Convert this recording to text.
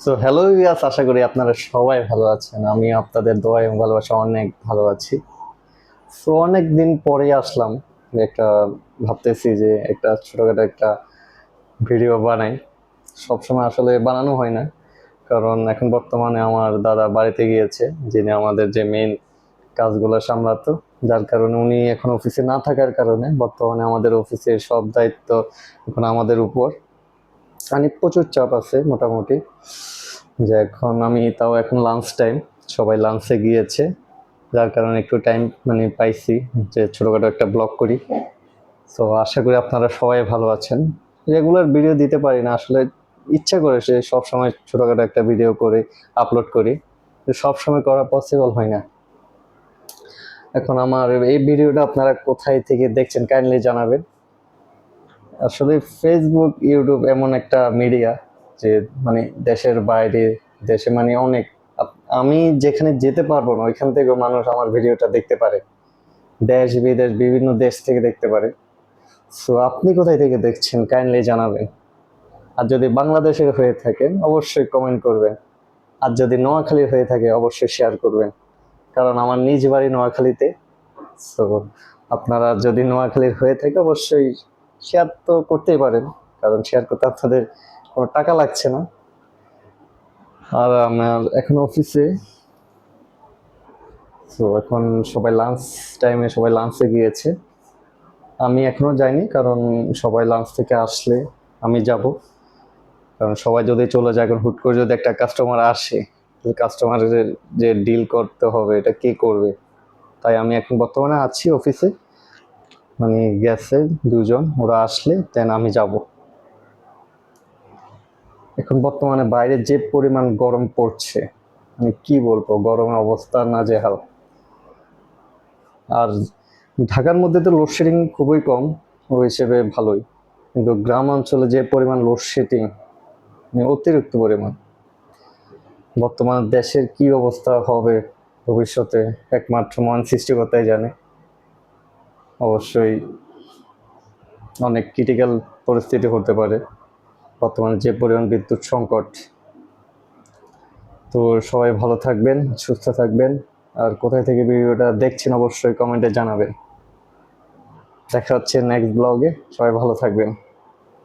So hello ইয়াস, আশা করি আপনারা সবাই ভালো আছেন। আমি আপনাদের দোয়া এবং ভালোবাসা অনেক ভালো আছি। সো অনেক দিন পরে আসলাম, একটা ভাবতেছি যে একটা ছোটখাটো একটা ভিডিও বানাই। সবসময় আসলে বানানো হয় না, কারণ এখন বর্তমানে আমার দাদা বাড়িতে গিয়েছে, যিনি আমাদের যে মেইন কাজগুলো সামলাতো। যার কারণে উনি এখন অফিসে না থাকার কারণে বর্তমানে আমাদের অফিসের সব দায়িত্ব এখন আমাদের উপর। মানে প্রচুর চাপ আছে মোটামুটি। যে এখন আমি তাও এখন লাঞ্চ টাইম, সবাই লাঞ্চে গিয়েছে, যার কারণে একটু টাইম মানে পাইছি যে ছোটোখাটো একটা ব্লগ করি। তো আশা করি আপনারা সবাই ভালো আছেন। রেগুলার ভিডিও দিতে পারি না আসলে, ইচ্ছা করে সে সবসময় ছোটোখাটো একটা ভিডিও করে আপলোড করি, সবসময় করা পসিবল হয় না। এখন আমার এই ভিডিওটা আপনারা কোথায় থেকে দেখছেন কাইন্ডলি জানাবেন। আসলে ফেসবুক ইউটিউব এমন একটা মিডিয়া যে মানে দেশের বাইরে, দেশে মানে অনেক, আমি যেখানে যেতে পারবো না ওইখান থেকেও মানুষ আমার ভিডিওটা দেখতে পারে, দেশ বিদেশ বিভিন্ন দেশ থেকে দেখতে পারে। সো আপনি কোথায় থেকে দেখছেন কাইন্ডলি জানাবেন। আর যদি বাংলাদেশের হয়ে থাকেন অবশ্যই কমেন্ট করবেন, আর যদি নোয়াখালীর হয়ে থাকে অবশ্যই শেয়ার করবেন, কারণ আমার নিজ বাড়ি নোয়াখালীতে। সো আপনারা যদি নোয়াখালীর হয়ে থাকে অবশ্যই শেয়ার তো করতেই পারেন, কারণ শেয়ার করতে আপনাদের কোনো টাকা লাগছে না। আর আমার এখন অফিসে, তো এখন সবাই লাঞ্চ টাইমে সবাই লাঞ্চে গিয়েছে, আমি এখনো যাইনি, কারণ সবাই লাঞ্চ থেকে আসলে আমি যাব। কারণ সবাই যদি চলে যায়, এখন হুট করে যদি একটা কাস্টমার আসে, কাস্টমারের যে ডিল করতে হবে এটা কে করবে। তাই আমি এখন বর্তমানে আছি অফিসে, মানে গেছে দুজন, ওরা আসলে দেন আমি যাব। এখন বর্তমানে বাইরে যে পরিমাণ গরম পড়ছে, আমি কি বলবো, গরমের অবস্থা নাজেহাল। আর ঢাকার মধ্যে তো লোডশেডিং খুবই কম, ওই হিসেবে ভালোই, কিন্তু গ্রাম অঞ্চলে যে পরিমাণ লোডশেডিং, মানে অতিরিক্ত পরিমাণ। বর্তমান দেশের কি অবস্থা হবে ভবিষ্যতে একমাত্র মহান সৃষ্টিকর্তাই জানে। অবশ্যই অনেক ক্রিটিক্যাল পরিস্থিতি হতে পারে বর্তমানে যে পরিমাণ বিদ্যুৎ সংকট। তো সবাই ভালো থাকবেন, সুস্থ থাকবেন। আর কোথায় থেকে ভিডিওটা দেখছেন অবশ্যই কমেন্টে জানাবেন। দেখা হচ্ছে নেক্সট ব্লগে, সবাই ভালো থাকবেন।